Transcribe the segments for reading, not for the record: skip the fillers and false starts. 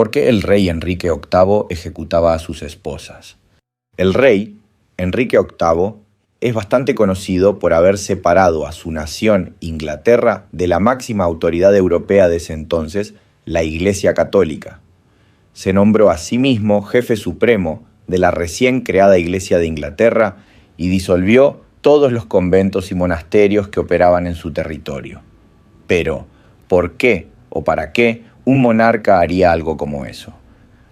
¿Por qué el rey Enrique VIII ejecutaba a sus esposas? El rey Enrique VIII es bastante conocido por haber separado a su nación, Inglaterra, de la máxima autoridad europea de ese entonces, la Iglesia Católica. Se nombró a sí mismo jefe supremo de la recién creada Iglesia de Inglaterra y disolvió todos los conventos y monasterios que operaban en su territorio. Pero, ¿por qué o para qué un monarca haría algo como eso?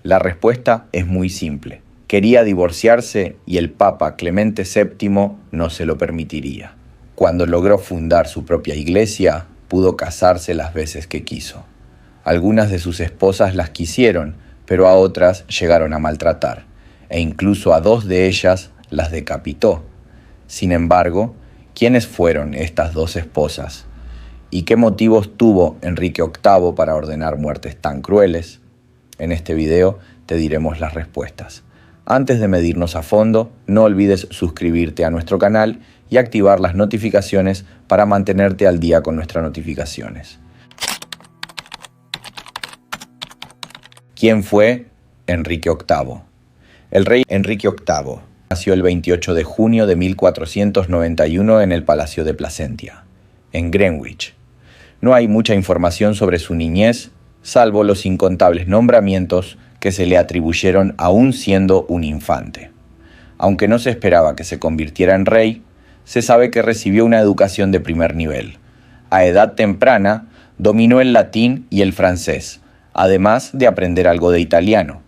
La respuesta es muy simple. Quería divorciarse y el Papa Clemente VII no se lo permitiría. Cuando logró fundar su propia iglesia, pudo casarse las veces que quiso. Algunas de sus esposas las quisieron, pero a otras llegaron a maltratar, e incluso a 2 de ellas las decapitó. Sin embargo, ¿quiénes fueron estas 2 esposas? ¿Y qué motivos tuvo Enrique VIII para ordenar muertes tan crueles? En este video te diremos las respuestas. Antes de medirnos a fondo, no olvides suscribirte a nuestro canal y activar las notificaciones para mantenerte al día con nuestras notificaciones. ¿Quién fue Enrique VIII? El rey Enrique VIII nació el 28 de junio de 1491 en el Palacio de Placentia, en Greenwich. No hay mucha información sobre su niñez, salvo los incontables nombramientos que se le atribuyeron aún siendo un infante. Aunque no se esperaba que se convirtiera en rey, se sabe que recibió una educación de primer nivel. A edad temprana, dominó el latín y el francés, además de aprender algo de italiano.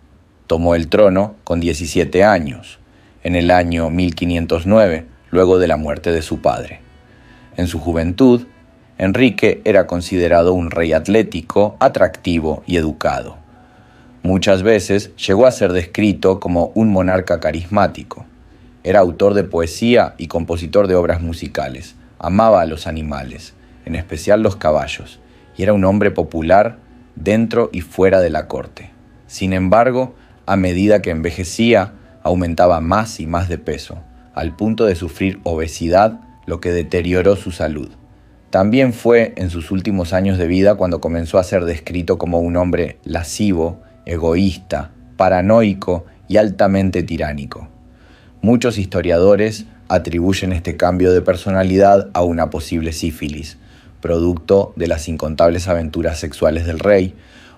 Tomó el trono con 17 años, en el año 1509, luego de la muerte de su padre. En su juventud, Enrique era considerado un rey atlético, atractivo y educado. Muchas veces llegó a ser descrito como un monarca carismático. Era autor de poesía y compositor de obras musicales. Amaba a los animales, en especial los caballos, y era un hombre popular dentro y fuera de la corte. Sin embargo, a medida que envejecía, aumentaba más y más de peso, al punto de sufrir obesidad, lo que deterioró su salud. También fue en sus últimos años de vida cuando comenzó a ser descrito como un hombre lascivo, egoísta, paranoico y altamente tiránico. Muchos historiadores atribuyen este cambio de personalidad a una posible sífilis, producto de las incontables aventuras sexuales del rey,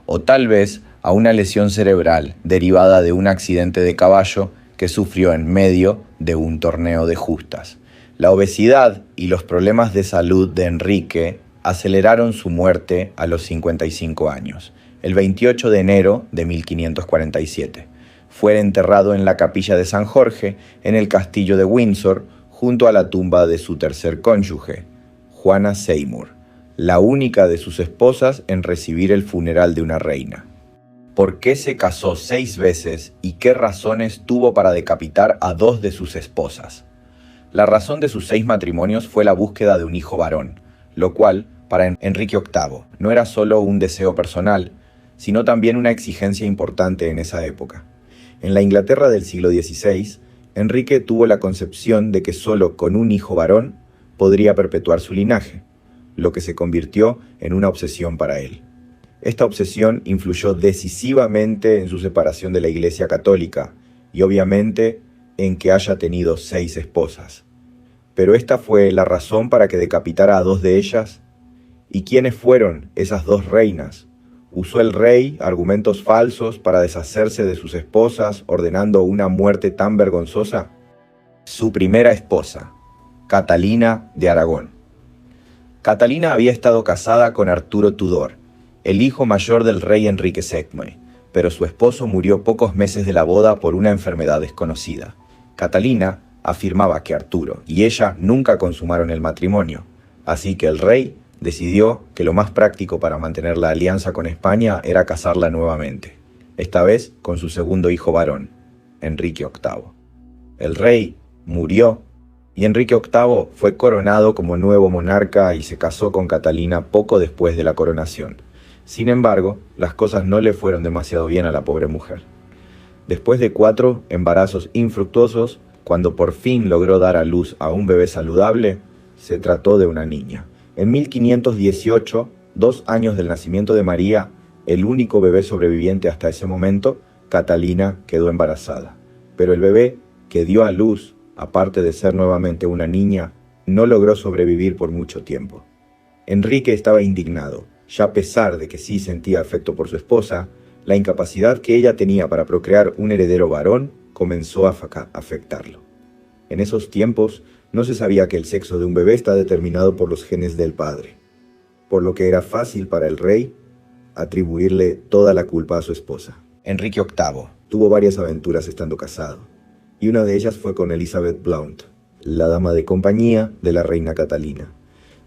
o tal vez a una lesión cerebral derivada de un accidente de caballo que sufrió en medio de un torneo de justas. La obesidad y los problemas de salud de Enrique aceleraron su muerte a los 55 años. El 28 de enero de 1547. Fue enterrado en la capilla de San Jorge, en el castillo de Windsor, junto a la tumba de su tercer cónyuge, Juana Seymour, la única de sus esposas en recibir el funeral de una reina. ¿Por qué se casó 6 veces y qué razones tuvo para decapitar a 2 de sus esposas? La razón de sus 6 matrimonios fue la búsqueda de un hijo varón, lo cual, para Enrique VIII, no era solo un deseo personal, sino también una exigencia importante en esa época. En la Inglaterra del siglo XVI, Enrique tuvo la concepción de que solo con un hijo varón podría perpetuar su linaje, lo que se convirtió en una obsesión para él. Esta obsesión influyó decisivamente en su separación de la Iglesia Católica y obviamente en que haya tenido 6 esposas. Pero esta fue la razón para que decapitara a 2 de ellas. ¿Y quiénes fueron esas 2 reinas? ¿Usó el rey argumentos falsos para deshacerse de sus esposas, ordenando una muerte tan vergonzosa? Su primera esposa, Catalina de Aragón. Catalina había estado casada con Arturo Tudor, el hijo mayor del rey Enrique VII, pero su esposo murió pocos meses de la boda por una enfermedad desconocida. Catalina afirmaba que Arturo y ella nunca consumaron el matrimonio, así que el rey decidió que lo más práctico para mantener la alianza con España era casarla nuevamente, esta vez con su segundo hijo varón, Enrique VIII. El rey murió y Enrique VIII fue coronado como nuevo monarca y se casó con Catalina poco después de la coronación. Sin embargo, las cosas no le fueron demasiado bien a la pobre mujer. Después de 4 embarazos infructuosos, cuando por fin logró dar a luz a un bebé saludable, se trató de una niña. En 1518, 2 años del nacimiento de María, el único bebé sobreviviente hasta ese momento, Catalina quedó embarazada. Pero el bebé que dio a luz, aparte de ser nuevamente una niña, no logró sobrevivir por mucho tiempo. Enrique estaba indignado, ya a pesar de que sí sentía afecto por su esposa, la incapacidad que ella tenía para procrear un heredero varón comenzó a afectarlo. En esos tiempos no se sabía que el sexo de un bebé está determinado por los genes del padre, por lo que era fácil para el rey atribuirle toda la culpa a su esposa. Enrique VIII tuvo varias aventuras estando casado, y una de ellas fue con Elizabeth Blount, la dama de compañía de la reina Catalina.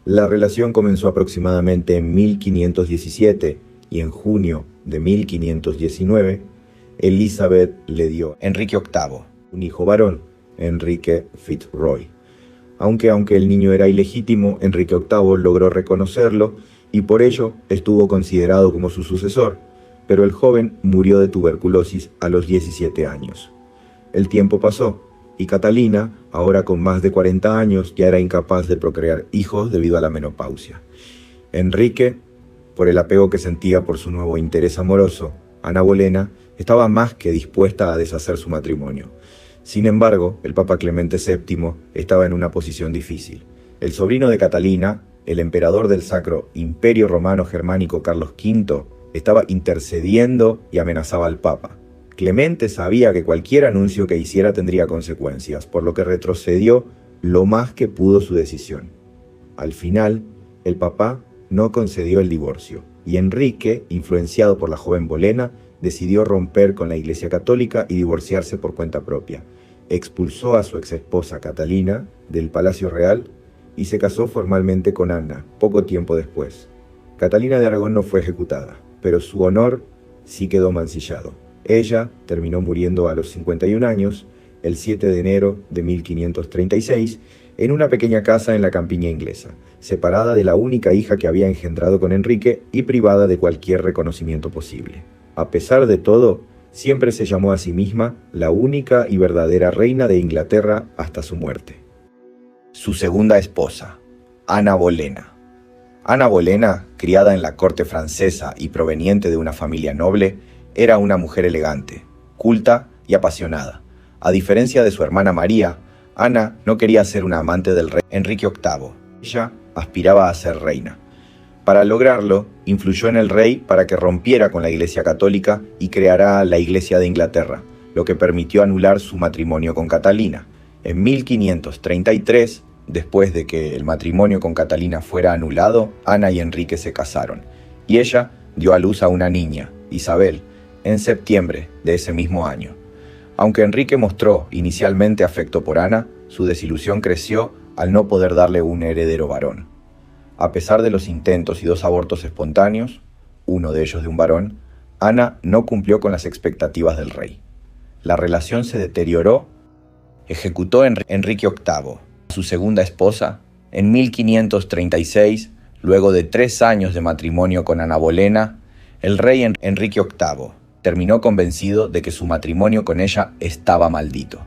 La relación comenzó aproximadamente en 1517 y en junio de 1519, Elizabeth le dio a Enrique VIII un hijo varón, Enrique Fitzroy. Aunque el niño era ilegítimo, Enrique VIII logró reconocerlo y por ello estuvo considerado como su sucesor, pero el joven murió de tuberculosis a los 17 años. El tiempo pasó y Catalina, ahora con más de 40 años, ya era incapaz de procrear hijos debido a la menopausia. Enrique, por el apego que sentía por su nuevo interés amoroso, Ana Bolena, estaba más que dispuesta a deshacer su matrimonio. Sin embargo, el Papa Clemente VII estaba en una posición difícil. El sobrino de Catalina, el emperador del Sacro Imperio Romano Germánico Carlos V, estaba intercediendo y amenazaba al Papa. Clemente sabía que cualquier anuncio que hiciera tendría consecuencias, por lo que retrocedió lo más que pudo su decisión. Al final, el Papa no concedió el divorcio, y Enrique, influenciado por la joven Bolena, decidió romper con la Iglesia Católica y divorciarse por cuenta propia. Expulsó a su exesposa Catalina del Palacio Real y se casó formalmente con Ana poco tiempo después. Catalina de Aragón no fue ejecutada, pero su honor sí quedó mancillado. Ella terminó muriendo a los 51 años, el 7 de enero de 1536, en una pequeña casa en la campiña inglesa, separada de la única hija que había engendrado con Enrique y privada de cualquier reconocimiento posible. A pesar de todo, siempre se llamó a sí misma la única y verdadera reina de Inglaterra hasta su muerte. Su segunda esposa, Ana Bolena. Ana Bolena, criada en la corte francesa y proveniente de una familia noble, era una mujer elegante, culta y apasionada. A diferencia de su hermana María, Ana no quería ser una amante del rey Enrique VIII. Ella aspiraba a ser reina. Para lograrlo, influyó en el rey para que rompiera con la Iglesia Católica y creara la Iglesia de Inglaterra, lo que permitió anular su matrimonio con Catalina. En 1533, después de que el matrimonio con Catalina fuera anulado, Ana y Enrique se casaron, y ella dio a luz a una niña, Isabel, en septiembre de ese mismo año. Aunque Enrique mostró inicialmente afecto por Ana, su desilusión creció al no poder darle un heredero varón. A pesar de los intentos y 2 abortos espontáneos, uno de ellos de un varón, Ana no cumplió con las expectativas del rey. La relación se deterioró. Ejecutó Enrique VIII a su segunda esposa en 1536, luego de 3 años de matrimonio con Ana Bolena. El rey Enrique VIII terminó convencido de que su matrimonio con ella estaba maldito.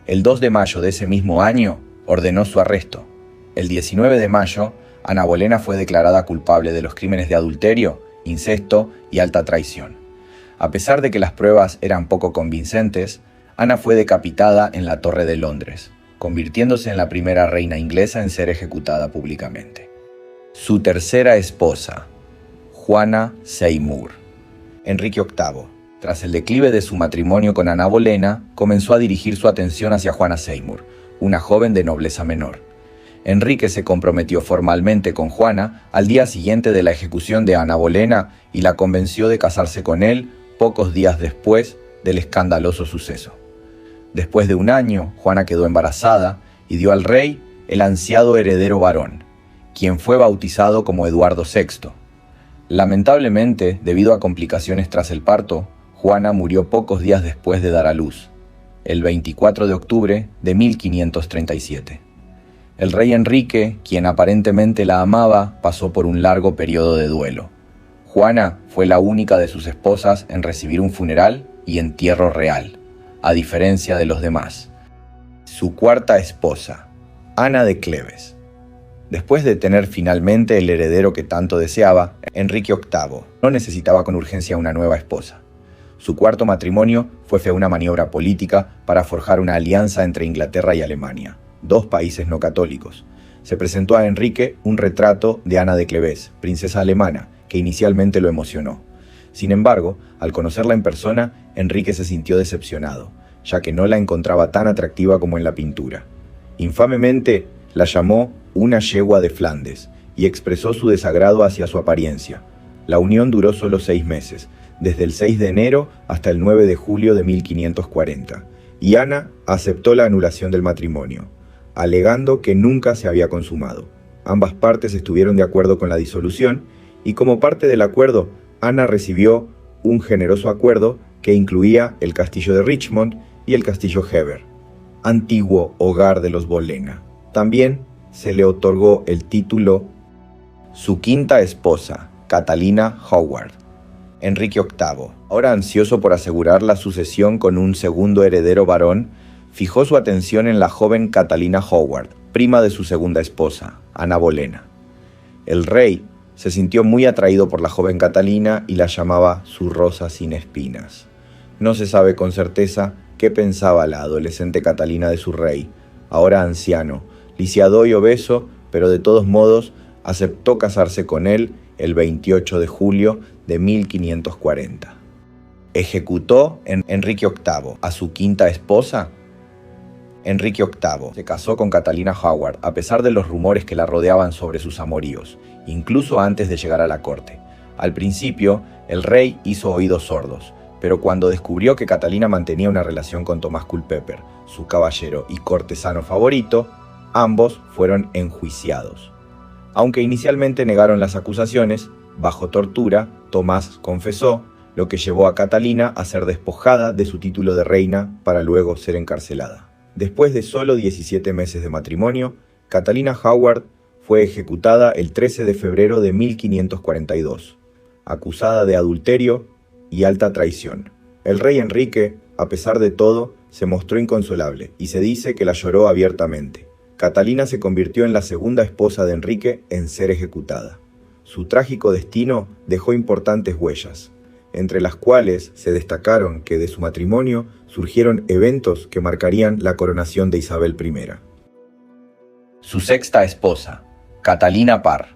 El 2 de mayo de ese mismo año ordenó su arresto. El 19 de mayo, Ana Bolena fue declarada culpable de los crímenes de adulterio, incesto y alta traición. A pesar de que las pruebas eran poco convincentes, Ana fue decapitada en la Torre de Londres, convirtiéndose en la primera reina inglesa en ser ejecutada públicamente. Su tercera esposa, Juana Seymour. Enrique VIII, tras el declive de su matrimonio con Ana Bolena, comenzó a dirigir su atención hacia Juana Seymour, una joven de nobleza menor. Enrique se comprometió formalmente con Juana al día siguiente de la ejecución de Ana Bolena y la convenció de casarse con él pocos días después del escandaloso suceso. Después de 1 año, Juana quedó embarazada y dio al rey el ansiado heredero varón, quien fue bautizado como Eduardo VI. Lamentablemente, debido a complicaciones tras el parto, Juana murió pocos días después de dar a luz, el 24 de octubre de 1537. El rey Enrique, quien aparentemente la amaba, pasó por un largo periodo de duelo. Juana fue la única de sus esposas en recibir un funeral y entierro real, a diferencia de los demás. Su cuarta esposa, Ana de Cleves. Después de tener finalmente el heredero que tanto deseaba, Enrique VIII no necesitaba con urgencia una nueva esposa. Su cuarto matrimonio fue una maniobra política para forjar una alianza entre Inglaterra y Alemania, dos países no católicos. Se presentó a Enrique un retrato de Ana de Clevés, princesa alemana, que inicialmente lo emocionó. Sin embargo, al conocerla en persona, Enrique se sintió decepcionado, ya que no la encontraba tan atractiva como en la pintura. Infamemente, la llamó una yegua de Flandes y expresó su desagrado hacia su apariencia. La unión duró solo 6 meses, desde el 6 de enero hasta el 9 de julio de 1540, y Ana aceptó la anulación del matrimonio, alegando que nunca se había consumado. Ambas partes estuvieron de acuerdo con la disolución, y como parte del acuerdo, Ana recibió un generoso acuerdo que incluía el castillo de Richmond y el castillo Hever, antiguo hogar de los Bolena. También se le otorgó el título su quinta esposa, Catalina Howard. Enrique VIII, ahora ansioso por asegurar la sucesión con un segundo heredero varón, fijó su atención en la joven Catalina Howard, prima de su segunda esposa, Ana Bolena. El rey se sintió muy atraído por la joven Catalina y la llamaba su rosa sin espinas. No se sabe con certeza qué pensaba la adolescente Catalina de su rey, ahora anciano, lisiado y obeso, pero de todos modos aceptó casarse con él el 28 de julio de 1540. ¿Ejecutó Enrique VIII a su quinta esposa? Enrique VIII se casó con Catalina Howard a pesar de los rumores que la rodeaban sobre sus amoríos, incluso antes de llegar a la corte. Al principio, el rey hizo oídos sordos, pero cuando descubrió que Catalina mantenía una relación con Tomás Culpeper, su caballero y cortesano favorito, ambos fueron enjuiciados. Aunque inicialmente negaron las acusaciones, bajo tortura, Tomás confesó, lo que llevó a Catalina a ser despojada de su título de reina para luego ser encarcelada. Después de solo 17 meses de matrimonio, Catalina Howard fue ejecutada el 13 de febrero de 1542, acusada de adulterio y alta traición. El rey Enrique, a pesar de todo, se mostró inconsolable y se dice que la lloró abiertamente. Catalina se convirtió en la segunda esposa de Enrique en ser ejecutada. Su trágico destino dejó importantes huellas, entre las cuales se destacaron que de su matrimonio surgieron eventos que marcarían la coronación de Isabel I. Su sexta esposa, Catalina Parr.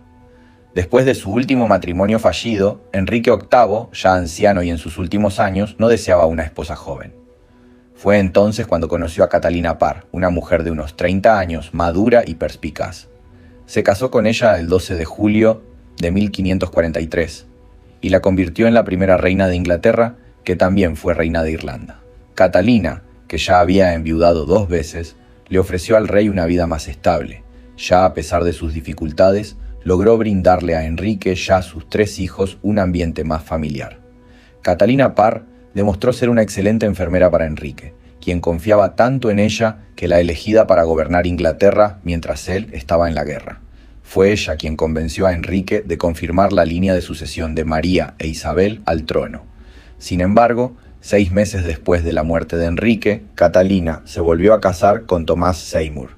Después de su último matrimonio fallido, Enrique VIII, ya anciano y en sus últimos años, no deseaba una esposa joven. Fue entonces cuando conoció a Catalina Parr, una mujer de unos 30 años, madura y perspicaz. Se casó con ella el 12 de julio de 1543 y la convirtió en la primera reina de Inglaterra, que también fue reina de Irlanda. Catalina, que ya había enviudado 2 veces, le ofreció al rey una vida más estable. Ya a pesar de sus dificultades, logró brindarle a Enrique, ya sus 3 hijos, un ambiente más familiar. Catalina Parr demostró ser una excelente enfermera para Enrique, quien confiaba tanto en ella que la elegida para gobernar Inglaterra mientras él estaba en la guerra. Fue ella quien convenció a Enrique de confirmar la línea de sucesión de María e Isabel al trono. Sin embargo, 6 meses después de la muerte de Enrique, Catalina se volvió a casar con Tomás Seymour.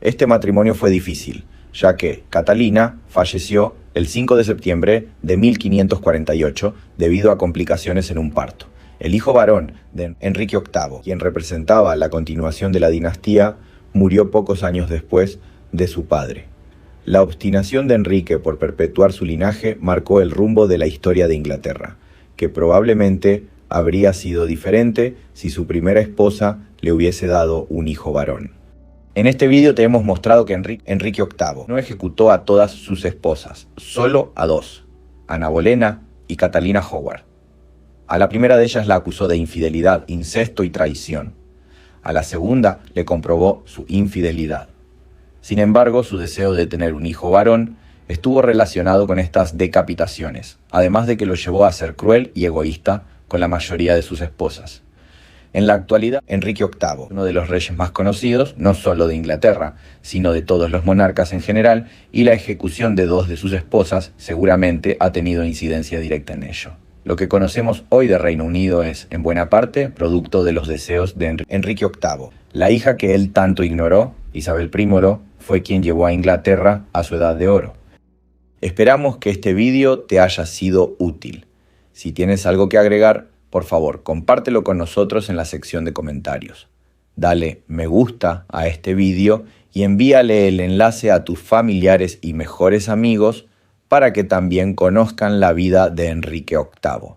Este matrimonio fue difícil, ya que Catalina falleció el 5 de septiembre de 1548 debido a complicaciones en un parto. El hijo varón de Enrique VIII, quien representaba la continuación de la dinastía, murió pocos años después de su padre. La obstinación de Enrique por perpetuar su linaje marcó el rumbo de la historia de Inglaterra, que probablemente habría sido diferente si su primera esposa le hubiese dado un hijo varón. En este vídeo te hemos mostrado que Enrique VIII no ejecutó a todas sus esposas, solo a 2, Ana Bolena y Catalina Howard. A la primera de ellas la acusó de infidelidad, incesto y traición. A la segunda le comprobó su infidelidad. Sin embargo, su deseo de tener un hijo varón estuvo relacionado con estas decapitaciones, además de que lo llevó a ser cruel y egoísta con la mayoría de sus esposas. En la actualidad, Enrique VIII, uno de los reyes más conocidos, no solo de Inglaterra, sino de todos los monarcas en general, y la ejecución de 2 de sus esposas seguramente ha tenido incidencia directa en ello. Lo que conocemos hoy de Reino Unido es, en buena parte, producto de los deseos de Enrique VIII. La hija que él tanto ignoró, Isabel Prímolo, fue quien llevó a Inglaterra a su edad de oro. Esperamos que este vídeo te haya sido útil. Si tienes algo que agregar, por favor, compártelo con nosotros en la sección de comentarios. Dale me gusta a este vídeo y envíale el enlace a tus familiares y mejores amigos para que también conozcan la vida de Enrique VIII.